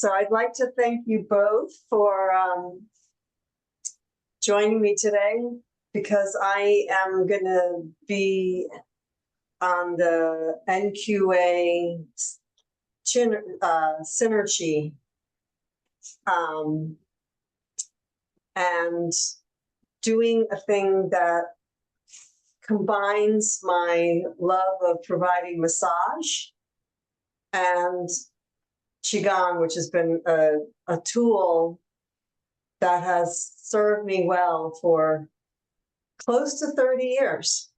So I'd like to thank you both for joining me today, because I am going to be on the NQA synergy and doing a thing that combines my love of providing massage and Qigong, which has been a tool that has served me well for close to 30 years.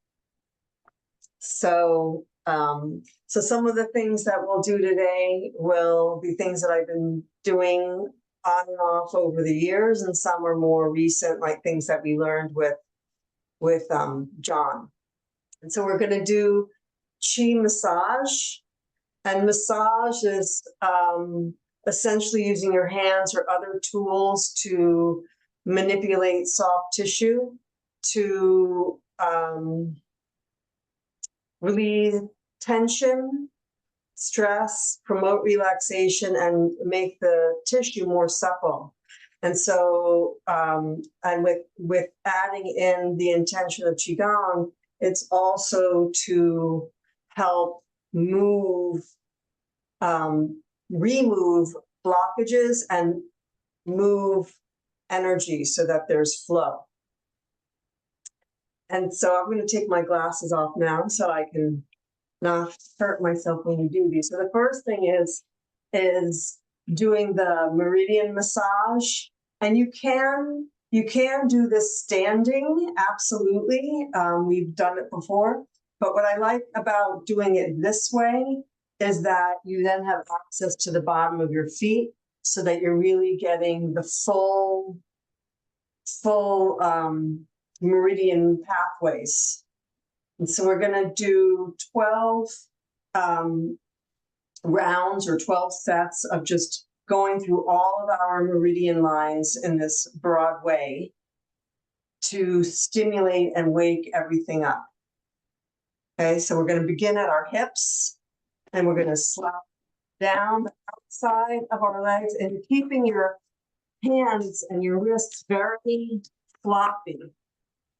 So, so some of the things that we'll do today will be things that I've been doing on and off over the years, and some are more recent, like things that we learned with John. And so we're going to do Qi massage, and massage is essentially using your hands or other tools to manipulate soft tissue to relieve tension, stress, promote relaxation, and make the tissue more supple. And so, and with adding in the intention of Qigong, it's also to help remove blockages and move energy so that there's flow. And so I'm going to take my glasses off now so I can not hurt myself when you do these. So the first thing is doing the meridian massage, and you can do this standing, absolutely. We've done it before, but what I like about doing it this way is that you then have access to the bottom of your feet, so that you're really getting the full meridian pathways. And so we're going to do 12 rounds or 12 sets of just going through all of our meridian lines in this broad way to stimulate and wake everything up. Okay, so we're going to begin at our hips, and we're going to slap down the outside of our legs, and keeping your hands and your wrists very floppy.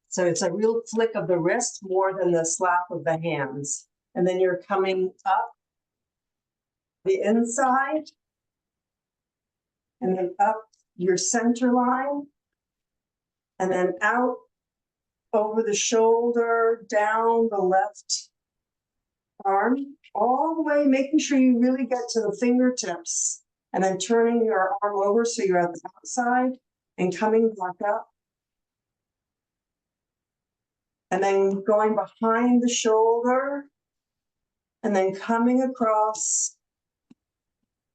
So it's a real flick of the wrist more than the slap of the hands. And then you're coming up the inside, and then up your center line, and then out over the shoulder, down the left arm, all the way, making sure you really get to the fingertips, and then turning your arm over so you're at the outside and coming back up. And then going behind the shoulder, and then coming across,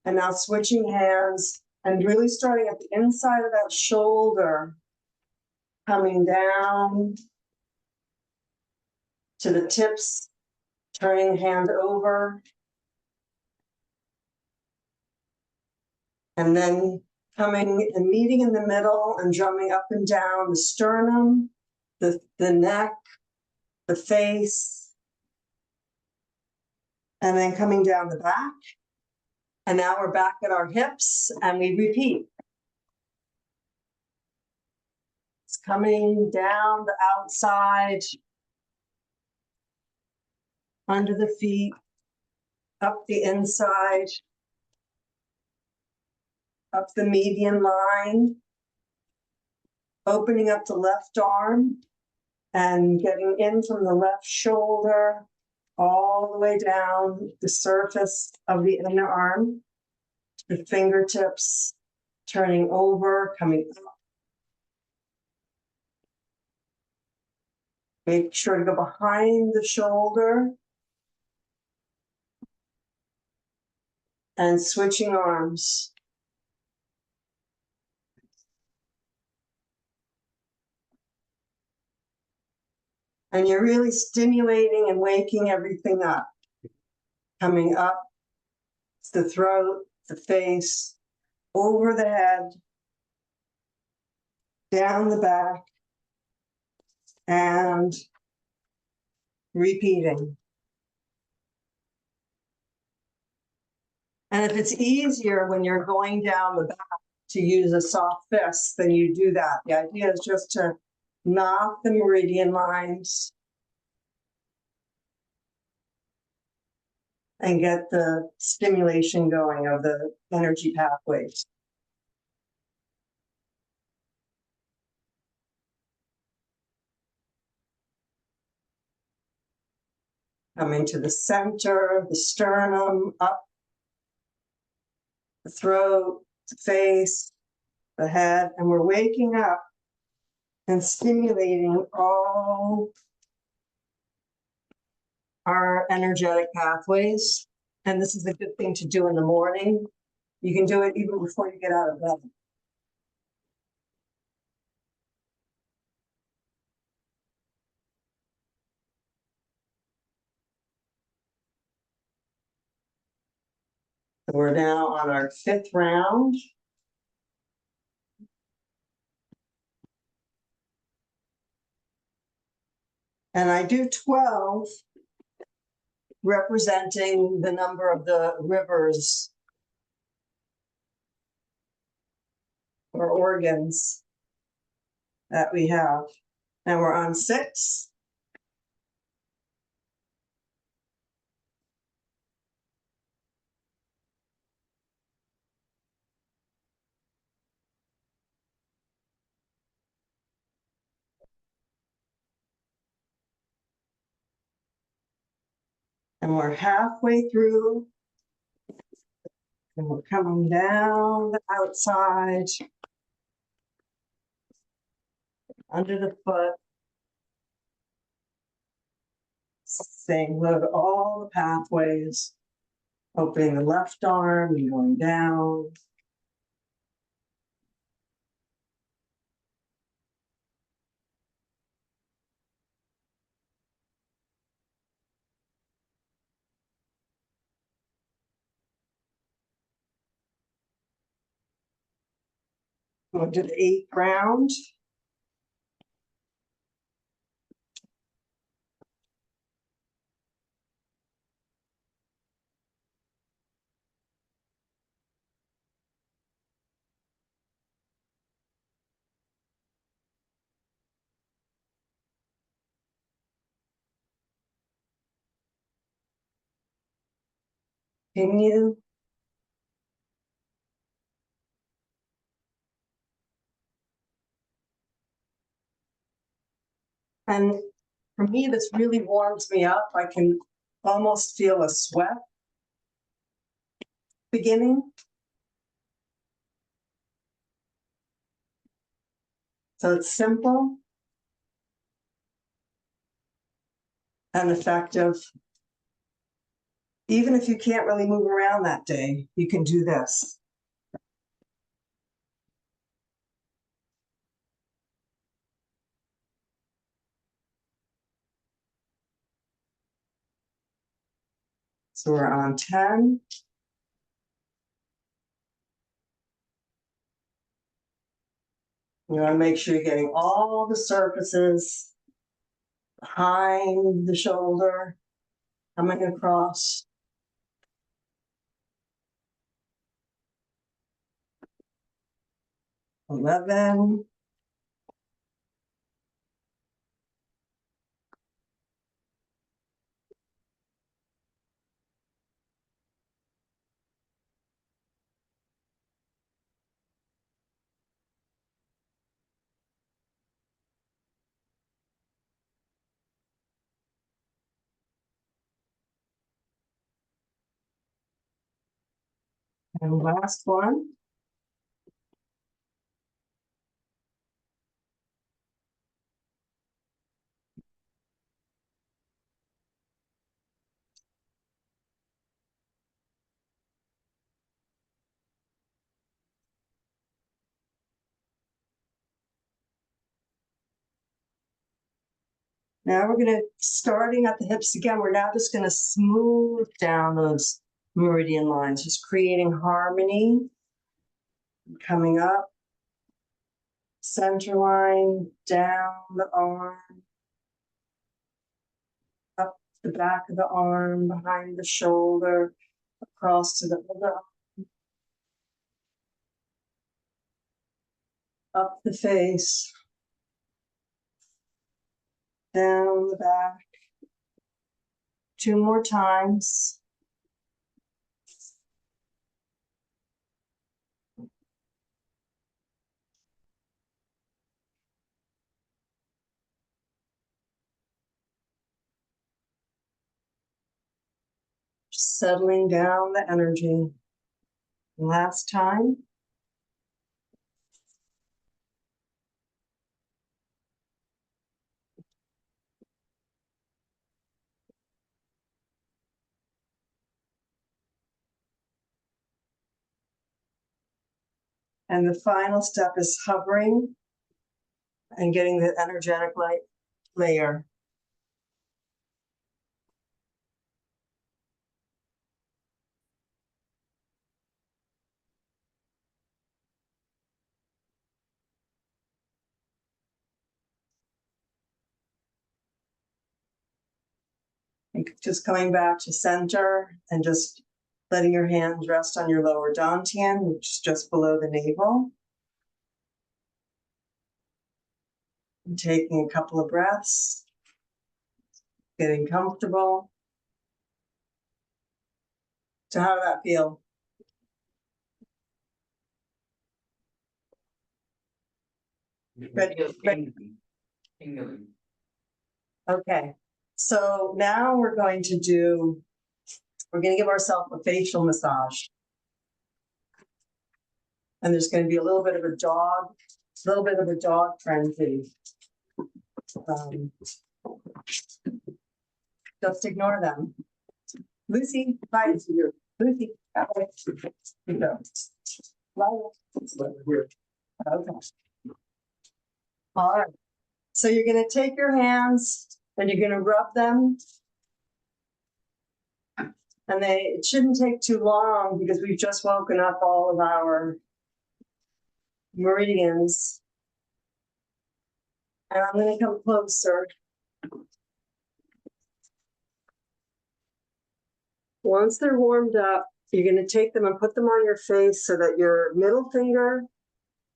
and now switching hands, and really starting at the inside of that shoulder, coming down to the tips, turning hand over, and then coming and meeting in the middle and drumming up and down the sternum, the neck, the face, and then coming down the back. And now we're back at our hips, and we repeat. It's coming down the outside, under the feet, up the inside, up the median line, opening up the left arm, and getting in from the left shoulder all the way down the surface of the inner arm, the fingertips, turning over, coming up. Make sure to go behind the shoulder, and switching arms. And you're really stimulating and waking everything up. Coming up, the throat, the face, over the head, down the back, and repeating. And if it's easier when you're going down the back to use a soft fist, then you do that. The idea is just to knock the meridian lines and get the stimulation going of the energy pathways. Coming to the center, the sternum, up the throat, the face, the head, and we're waking up and stimulating all our energetic pathways. And this is a good thing to do in the morning. You can do it even before you get out of bed. So we're now on our 5th round. And I do 12, representing the number of the rivers or organs that we have. And we're on 6. And we're halfway through. And we're coming down the outside, under the foot. Saying hello to all the pathways. Opening the left arm and going down. Going to the 8th round. Continue. And for me, this really warms me up. I can almost feel a sweat beginning. So it's simple and effective. Even if you can't really move around that day, you can do this. So we're on 10. You want to make sure you're getting all the surfaces behind the shoulder, coming across. 11. And last one. Now we're going to, starting at the hips again, we're now just going to smooth down those meridian lines, just creating harmony. Coming up, center line, down the arm, up the back of the arm, behind the shoulder, across to the other, up the face, down the back. 2 more times. Settling down the energy. Last time. And the final step is hovering and getting the energetic light layer. And just coming back to center and just letting your hands rest on your lower dantian, which is just below the navel. And taking a couple of breaths, getting comfortable. So how did that feel? Good. Okay, so now we're going to give ourselves a facial massage. And there's going to be a little bit of a dog frenzy. Just ignore them. Lucy, bye. Lucy, bye. Okay. All right. So you're going to take your hands and you're going to rub them. And it shouldn't take too long because we've just woken up all of our meridians. And I'm going to come closer. Once they're warmed up, you're going to take them and put them on your face so that your middle finger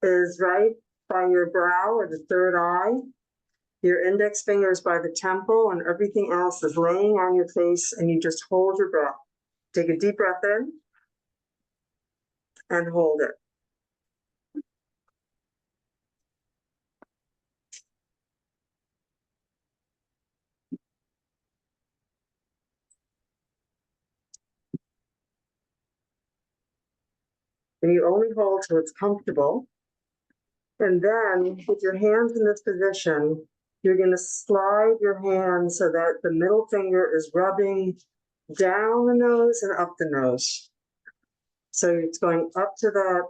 is right by your brow or the third eye. Your index finger is by the temple and everything else is laying on your face, and you just hold your breath. Take a deep breath in and hold it. And you only hold till it's comfortable. And then with your hands in this position, you're going to slide your hands so that the middle finger is rubbing down the nose and up the nose. So it's going up to the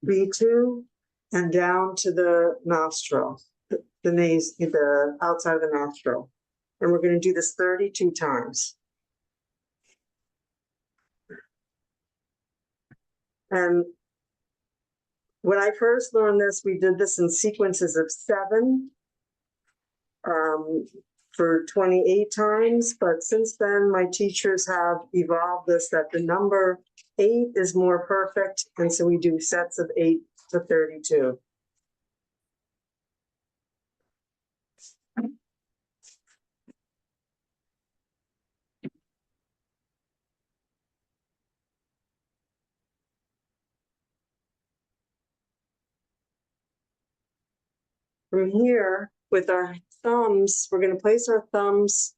B2 and down to the nostril, the outside of the nostril. And we're going to do this 32 times. And when I first learned this, we did this in sequences of 7 for 28 times. But since then, my teachers have evolved this, that the number 8 is more perfect. And so we do sets of 8 to 32. From here, with our thumbs, we're going to place our thumbs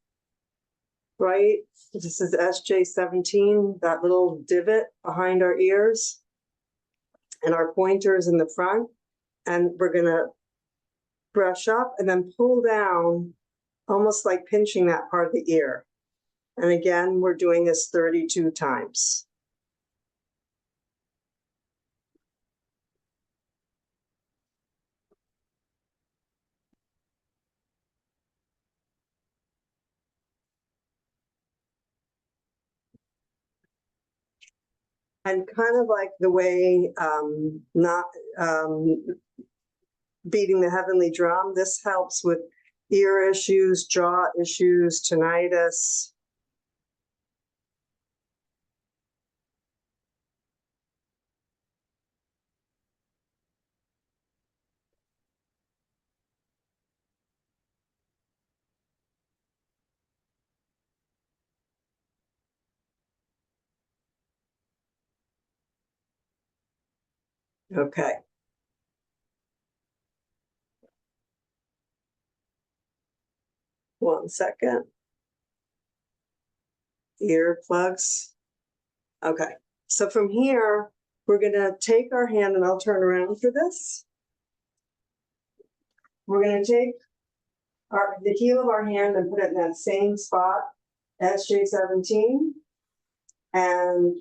right. This is SJ17, that little divot behind our ears. And our pointer is in the front. And we're going to brush up and then pull down, almost like pinching that part of the ear. And again, we're doing this 32 times. And kind of like the way not beating the heavenly drum, this helps with ear issues, jaw issues, tinnitus. Okay. One second. Earplugs. Okay. So from here, we're going to take our hand, and I'll turn around for this. We're going to take the heel of our hand and put it in that same spot, SJ17. And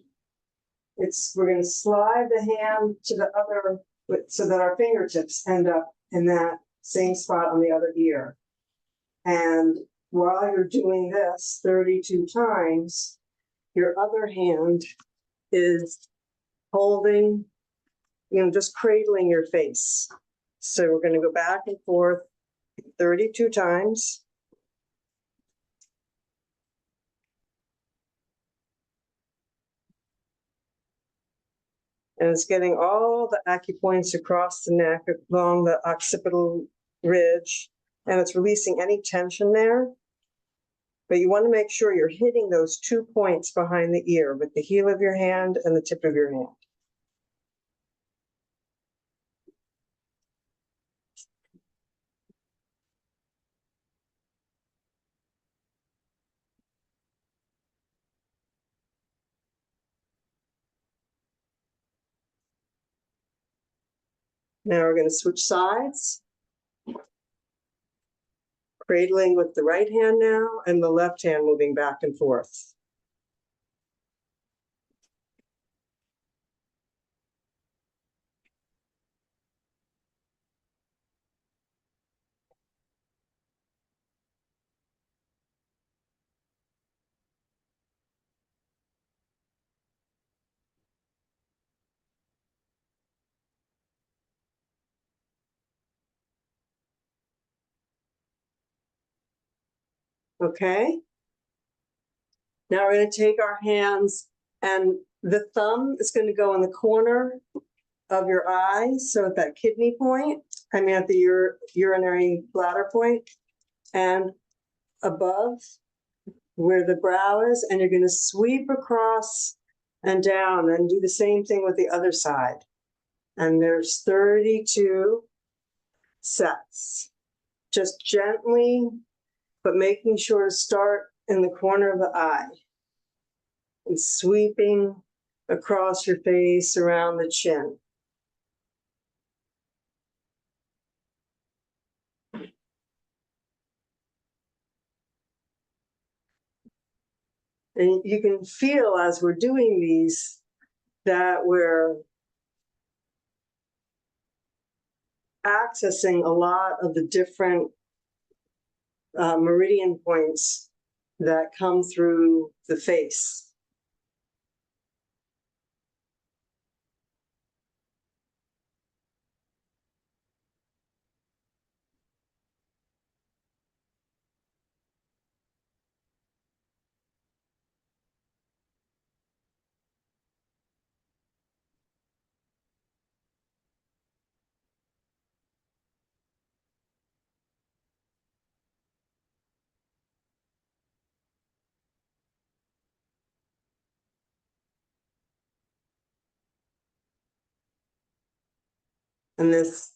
we're going to slide the hand to the other, so that our fingertips end up in that same spot on the other ear. And while you're doing this 32 times, your other hand is holding, just cradling your face. So we're going to go back and forth 32 times. And it's getting all the acupoints across the neck, along the occipital ridge, and it's releasing any tension there. But you want to make sure you're hitting those 2 points behind the ear with the heel of your hand and the tip of your hand. Now we're going to switch sides. Cradling with the right hand now, and the left hand moving back and forth. Okay. Now we're going to take our hands, and the thumb is going to go in the corner of your eye, so at that kidney point, at the urinary bladder point, and above where the brow is, and you're going to sweep across and down, and do the same thing with the other side. And there's 32 sets. Just gently, but making sure to start in the corner of the eye and sweeping across your face, around the chin. And you can feel as we're doing these that we're accessing a lot of the different meridian points that come through the face. And this,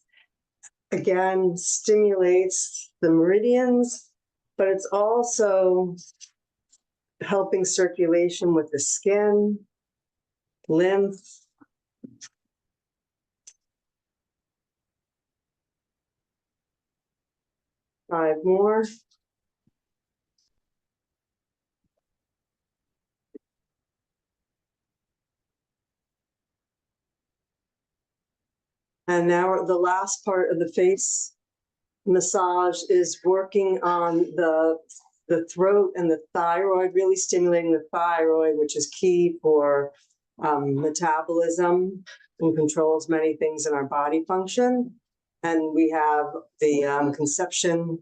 again, stimulates the meridians, but it's also helping circulation with the skin, lymph. Five more. And now the last part of the face massage is working on the throat and the thyroid, really stimulating the thyroid, which is key for metabolism and controls many things in our body function. And we have the conception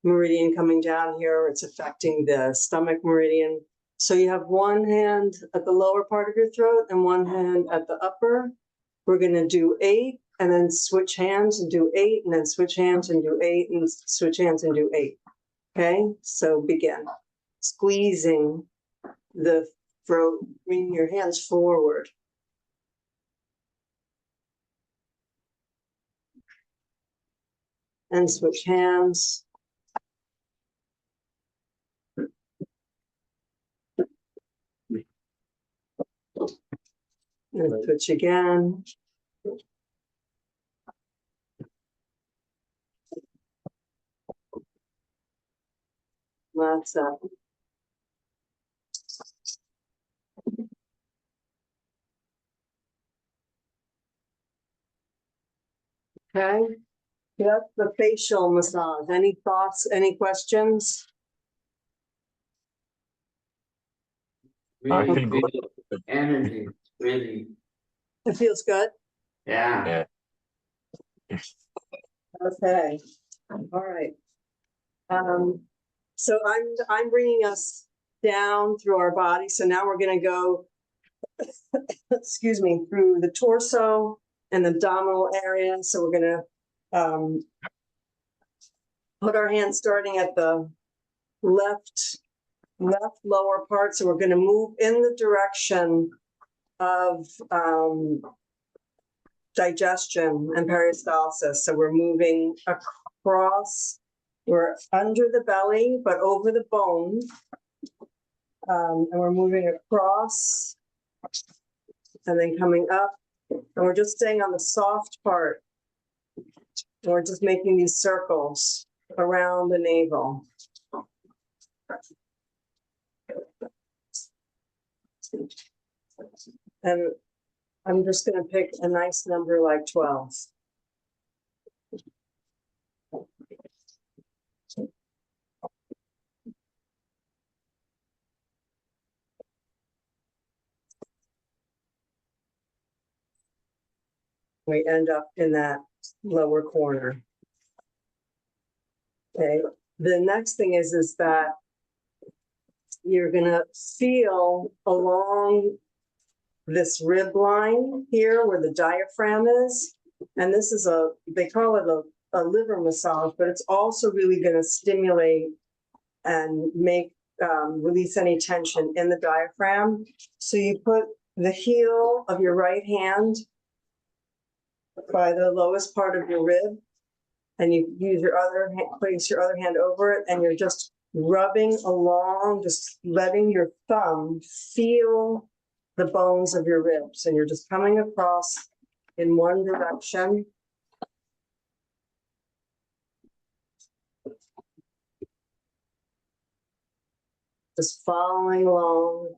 meridian coming down here. It's affecting the stomach meridian. So you have one hand at the lower part of your throat and one hand at the upper. We're going to do 8 and then switch hands and do 8 and then switch hands and do 8 and switch hands and do 8. Okay, so begin. Squeezing the throat, bring your hands forward. and switch hands. And switch again. That's up. Okay, that's the facial massage. Any thoughts, any questions? I Really feel good. good energy, really. It feels good? Yeah. Yeah. Okay, all right. So I'm bringing us down through our body. So now we're gonna go, excuse me, through the torso and the abdominal area. So we're gonna put our hands starting at the left lower part. So we're gonna move in the direction of digestion and peristalsis. So we're moving across, we're under the belly, but over the bone. And we're moving across and then coming up. And we're just staying on the soft part. And we're just making these circles around the navel. And I'm just going to pick a nice number like 12. We end up in that lower corner. Okay. The next thing is that you're going to feel along this rib line here where the diaphragm is. And this is they call it a liver massage, but it's also really going to stimulate and make, release any tension in the diaphragm. So you put the heel of your right hand by the lowest part of your rib, and you use your other hand, place your other hand over it, and you're just rubbing along, just letting your thumb feel the bones of your ribs, and you're just coming across in one direction. Just following along.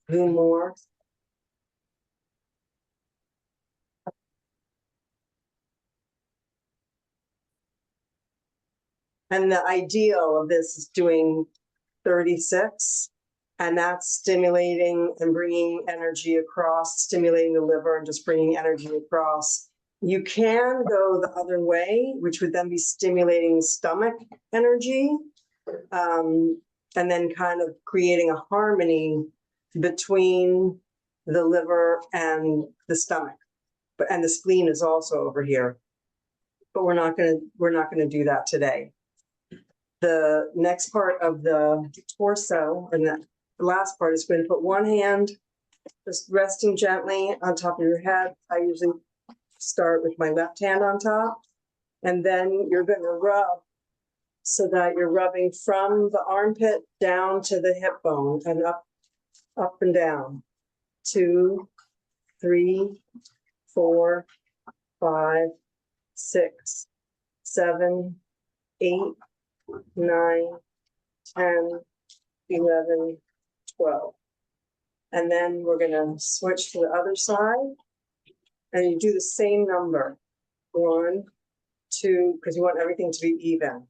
Do more. And the ideal of this is doing 36, and that's stimulating and bringing energy across, stimulating the liver and just bringing energy across. You can go the other way, which would then be stimulating stomach energy, and then kind of creating a harmony between the liver and the stomach. And the spleen is also over here. But we're not gonna do that today. The next part of the torso, and the last part, is going to put one hand just resting gently on top of your head. I usually start with my left hand on top, and then you're going to rub so that you're rubbing from the armpit down to the hip bone and up and down. 2, 3, 4, 5, 6, 7, 8, 9, 10, 11, 12. And then we're going to switch to the other side, and you do the same number. 1, 2, because you want everything to be even.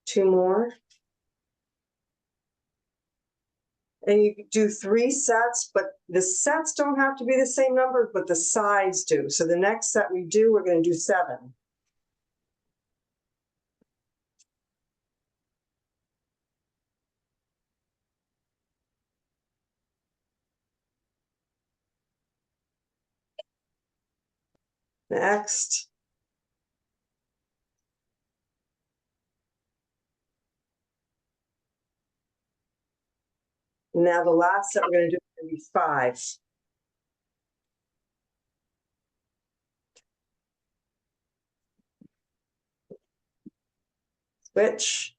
Two more. And you do 3 sets, but the sets don't have to be the same number, but the sides do. So the next set we do, we're going to do 7. Next. Now the last set we're going to do is going to be 5. Switch.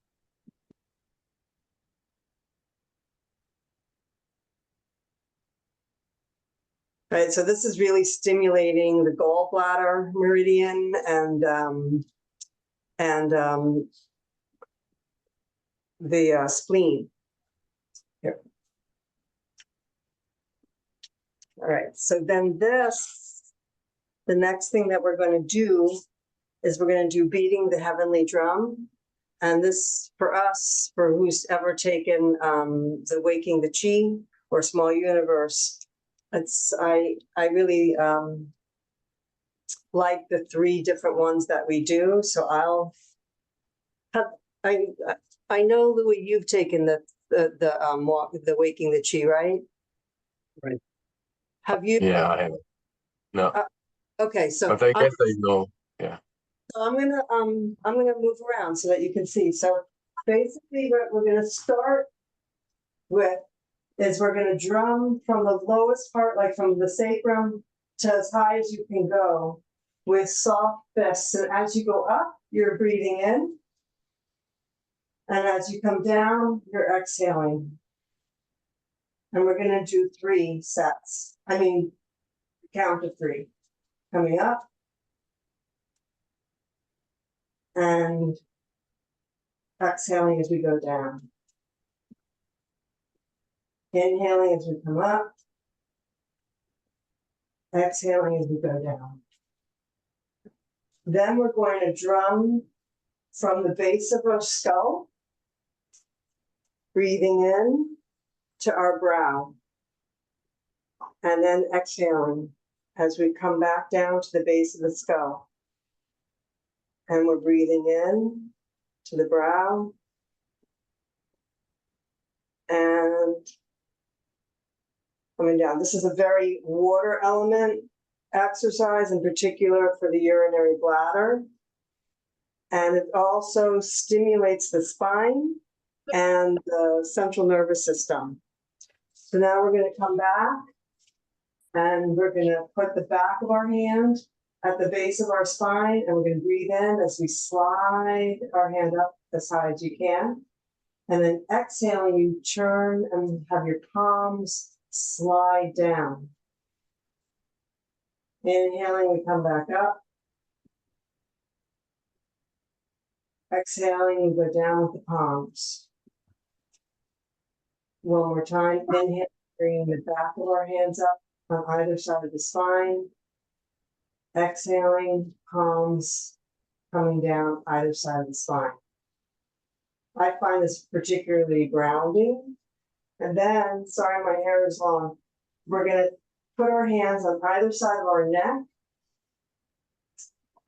Right, so this is really stimulating the gallbladder meridian and the spleen. Here. All right, so then the next thing that we're going to do is we're going to do beating the heavenly drum. And this, for us, for who's ever taken the Waking the Chi or Small Universe, I really like the 3 different ones that we do. So I know, Louis, you've taken the Waking the Chi, right? Right. Have you? Yeah, I have. No, Okay, so but I guess I know. Yeah. So I'm gonna move around so that you can see. So basically what we're gonna start with is we're gonna drum from the lowest part, like from the sacrum to as high as you can go with soft fists. And as you go up, you're breathing in. And as you come down, you're exhaling. And we're gonna do 3 sets. I mean, count of 3. Coming up. And exhaling as we go down. Inhaling as we come up. Exhaling as we go down. Then we're going to drum from the base of our skull, breathing in to our brow, and then exhaling as we come back down to the base of the skull. And we're breathing in to the brow and coming down. This is a very water element exercise, in particular for the urinary bladder. And it also stimulates the spine and the central nervous system. So now we're going to come back and we're going to put the back of our hand at the base of our spine, and we're going to breathe in as we slide our hand up as high as you can. And then exhaling, you turn and have your palms slide down. Inhaling, we come back up. Exhaling, you go down with the palms. One more time. Inhale, bringing the back of our hands up on either side of the spine. Exhaling, palms coming down either side of the spine. I find this particularly grounding. And then, sorry, my hair is long. We're going to put our hands on either side of our neck.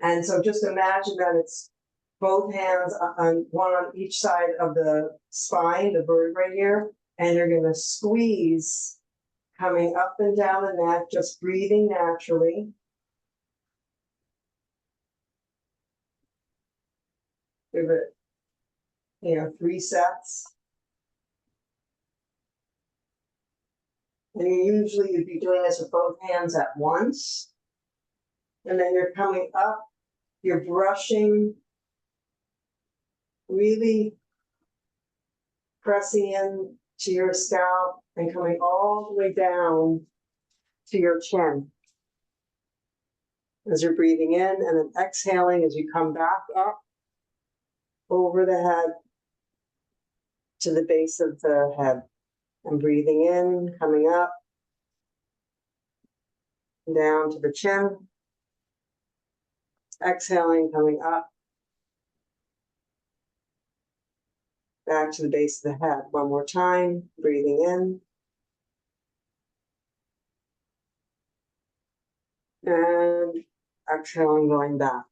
And so just imagine that it's both hands on one on each side of the spine, the vertebrae here, and you're going to squeeze coming up and down the neck, just breathing naturally. Give it, 3 sets. And you'd be doing this with both hands at once. And then you're coming up, you're brushing, really pressing in to your scalp and coming all the way down to your chin. As you're breathing in and then exhaling as you come back up over the head to the base of the head. And breathing in, coming up, down to the chin. Exhaling, coming up, back to the base of the head. One more time, breathing in. And exhaling, going back.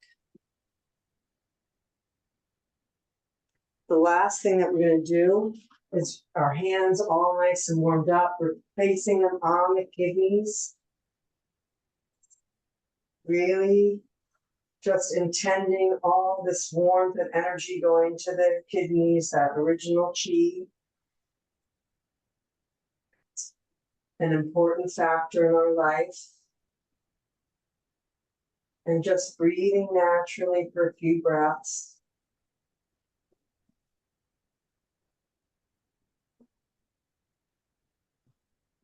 The last thing that we're going to do is our hands all nice and warmed up. We're placing them on the kidneys. Really just intending all this warmth and energy going to the kidneys, that original chi. An important factor in our life. And just breathing naturally for a few breaths.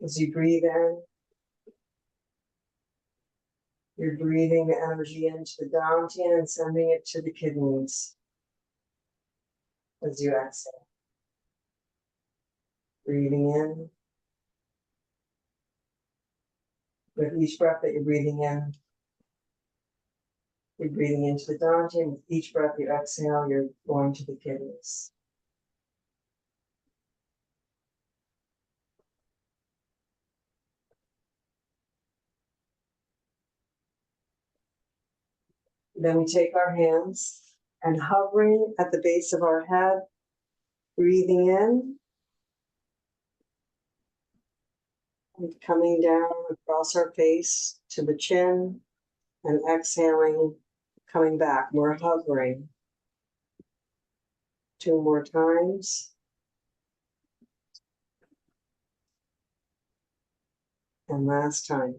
As you breathe in, you're breathing the energy into the dantian and sending it to the kidneys. As you exhale. Breathing in. With each breath that you're breathing in, you're breathing into the dantian. With each breath you exhale, you're going to the kidneys. Then we take our hands and hovering at the base of our head, breathing in and coming down across our face to the chin and exhaling, coming back. We're hovering. 2 more times. And last time.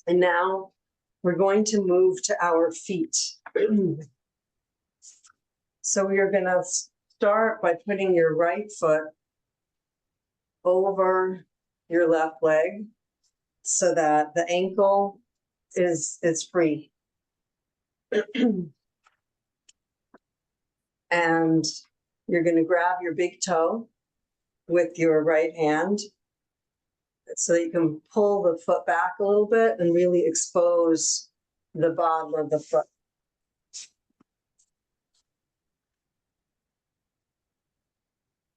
And now we're going to move to our feet. So we are going to start by putting your right foot over your left leg so that the ankle is free. And you're going to grab your big toe with your right hand so that you can pull the foot back a little bit and really expose the bottom of the foot.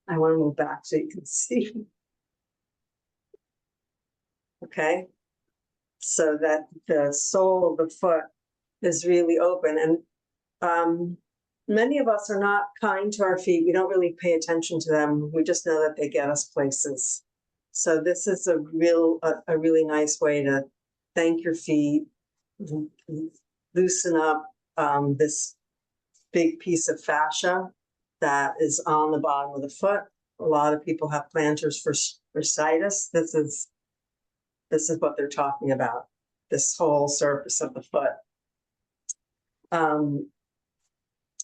I want to move back so you can see. Okay, so that the sole of the foot is really open. And many of us are not kind to our feet. We don't really pay attention to them. We just know that they get us places. So this is a really nice way to thank your feet, loosen up this big piece of fascia that is on the bottom of the foot. A lot of people have plantar fasciitis. This is what they're talking about, this whole surface of the foot.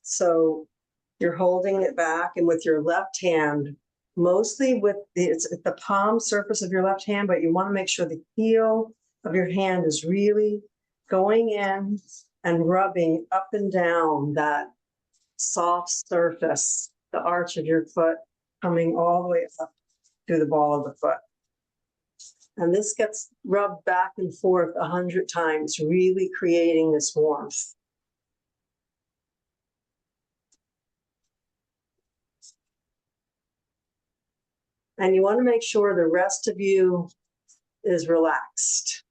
So you're holding it back, and with your left hand, mostly with it's at the palm surface of your left hand, but you want to make sure the heel of your hand is really going in and rubbing up and down that soft surface, the arch of your foot, coming all the way up to the ball of the foot. And this gets rubbed back and forth 100 times, really creating this warmth. And you want to make sure the rest of you is relaxed.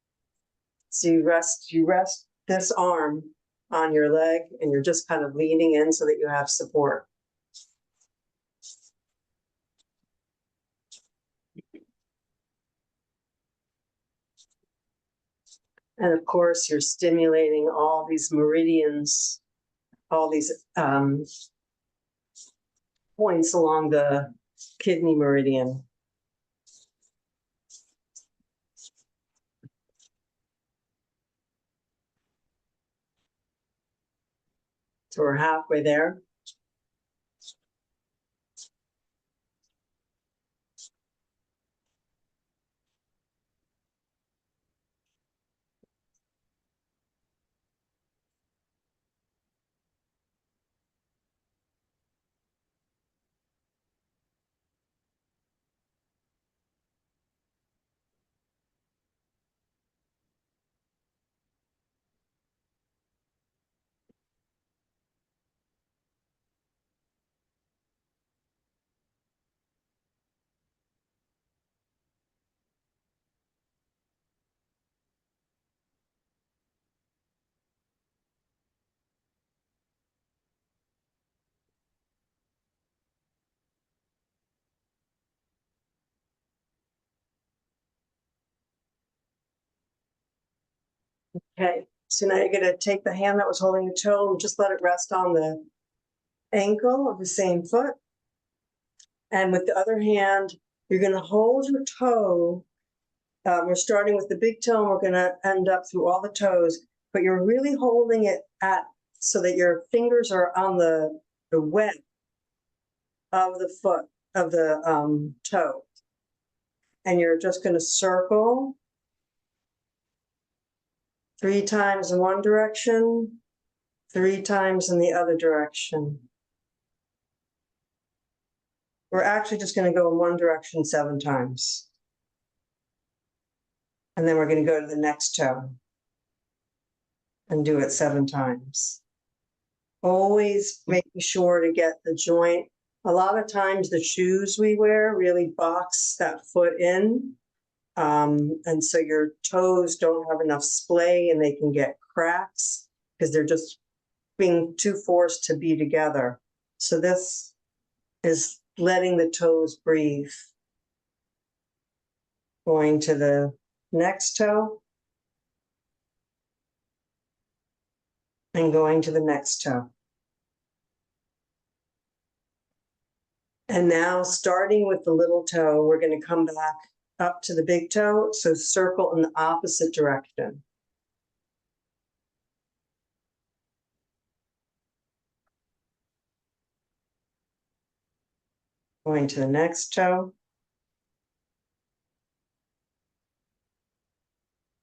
So you rest this arm on your leg, and you're just kind of leaning in so that you have support. And of course, you're stimulating all these meridians, all these points along the kidney meridian. So we're halfway there. Okay, so now you're gonna take the hand that was holding the toe and just let it rest on the ankle of the same foot. And with the other hand, you're gonna hold your toe. We're starting with the big toe and we're gonna end up through all the toes, but you're really holding it at so that your fingers are on the web of the foot, of the toe. And you're just gonna circle 3 times in one direction, 3 times in the other direction. We're actually just going to go in one direction 7 times. And then we're going to go to the next toe and do it 7 times. Always making sure to get the joint. A lot of times the shoes we wear really box that foot in. And so your toes don't have enough splay and they can get cracks because they're just being too forced to be together. So this is letting the toes breathe. Going to the next toe. And going to the next toe. And now starting with the little toe, we're going to come back up to the big toe. So circle in the opposite direction. Going to the next toe.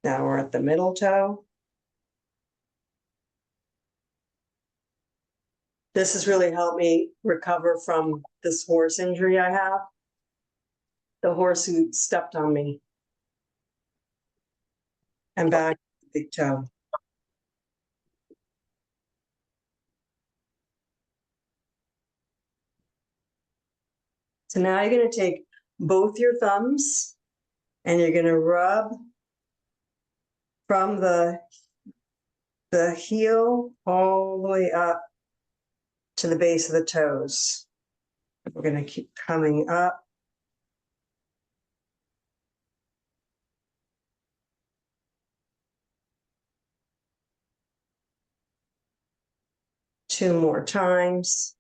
Now we're at the middle toe. This has really helped me recover from this horse injury I have. The horse who stepped on me. And back to the big toe. So now you're going to take both your thumbs and you're going to rub from the heel all the way up to the base of the toes. We're going to keep coming up. Two more times.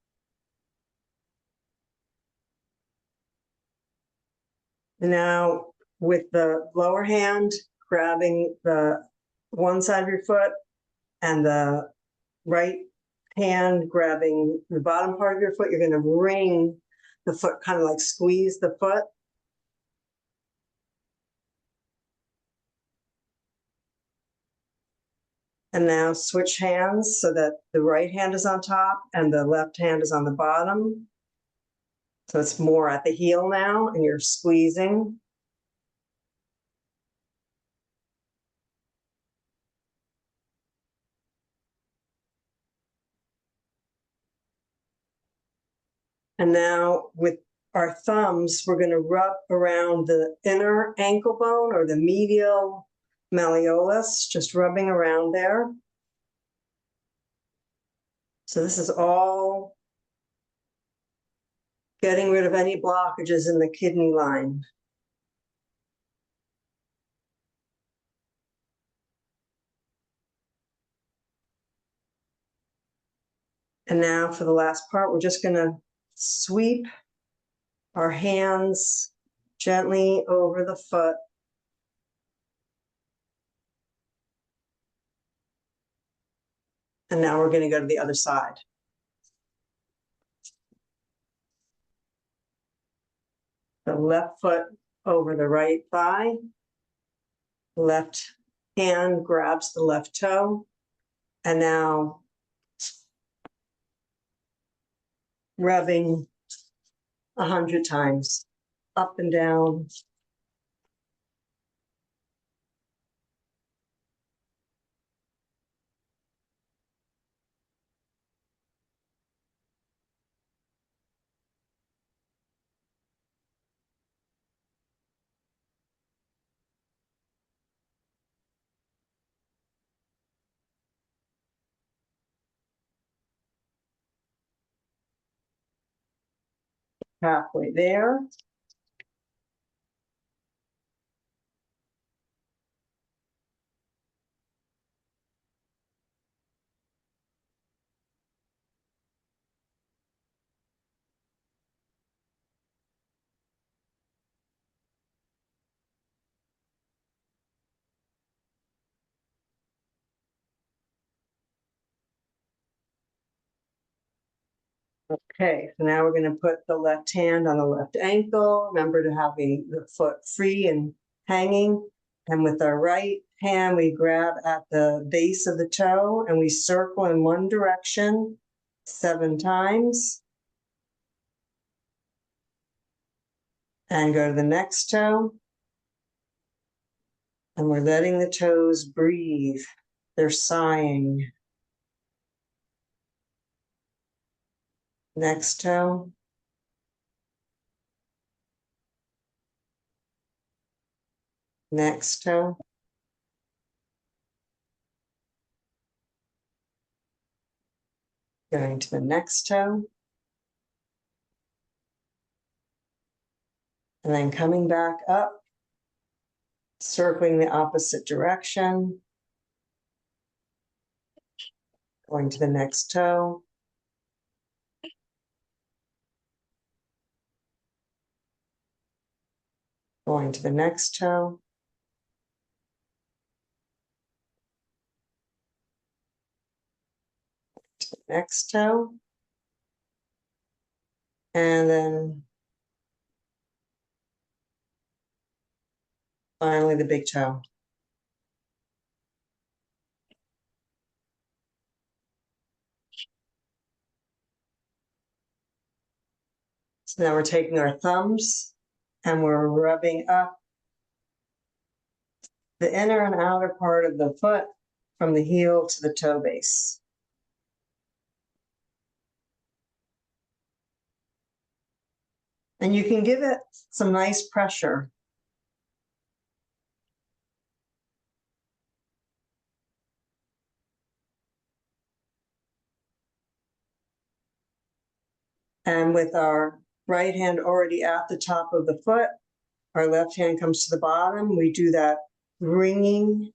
Now with the lower hand, grabbing the one side of your foot and the right hand grabbing the bottom part of your foot, you're going to wring the foot, kind of like squeeze the foot. And now switch hands so that the right hand is on top and the left hand is on the bottom. So it's more at the heel now and you're squeezing. And now with our thumbs, we're going to rub around the inner ankle bone or the medial malleolus, just rubbing around there. So this is all getting rid of any blockages in the kidney line. And now for the last part, we're just going to sweep our hands gently over the foot. And now we're going to go to the other side. The left foot over the right thigh. Left hand grabs the left toe. And now rubbing 100 times up and down. Halfway there. Okay, so now we're gonna put the left hand on the left ankle. Remember to have the foot free and hanging. And with our right hand, we grab at the base of the toe and we circle in one direction 7 times. And go to the next toe. And we're letting the toes breathe. They're sighing. Next toe. Next toe. Going to the next toe. And then coming back up, circling the opposite direction. Going to the next toe. Going to the next toe. To the next toe. And then finally the big toe. So now we're taking our thumbs and we're rubbing up the inner and outer part of the foot from the heel to the toe base. And you can give it some nice pressure. And with our right hand already at the top of the foot, our left hand comes to the bottom. We do that wringing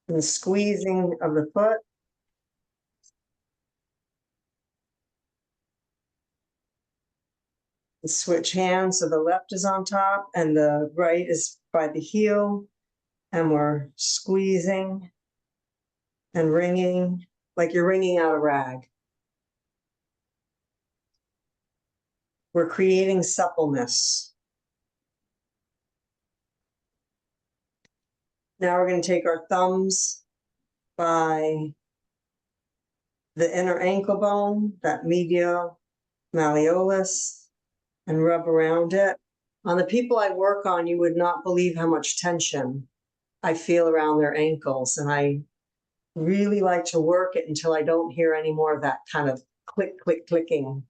and squeezing of the foot. And switch hands, so the left is on top and the right is by the heel. And we're squeezing and wringing like you're wringing out a rag. We're creating suppleness. Now we're going to take our thumbs by the inner ankle bone, that medial malleolus, and rub around it. On the people I work on, you would not believe how much tension I feel around their ankles. And I really like to work it until I don't hear any more of that kind of click, click, clicking.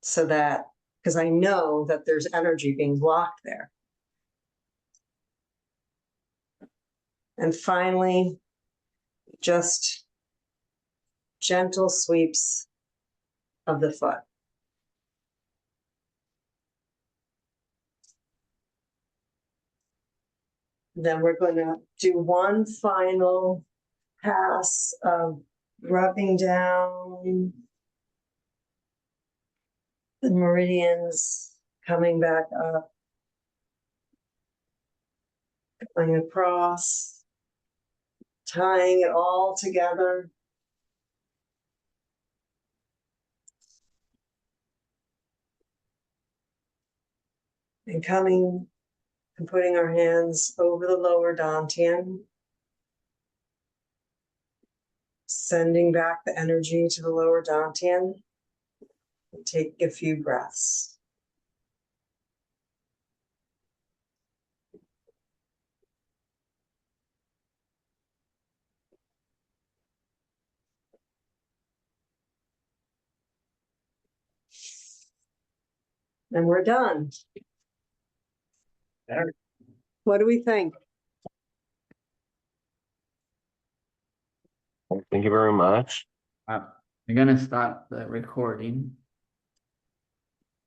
So that, because I know that there's energy being blocked there. And finally, just gentle sweeps of the foot. Then we're going to do one final pass of rubbing down the meridians, coming back up, going across, tying it all together. And coming and putting our hands over the lower dantian, sending back the energy to the lower dantian, and take a few breaths. And we're done. What do we think? Thank you very much. I'm gonna stop the recording.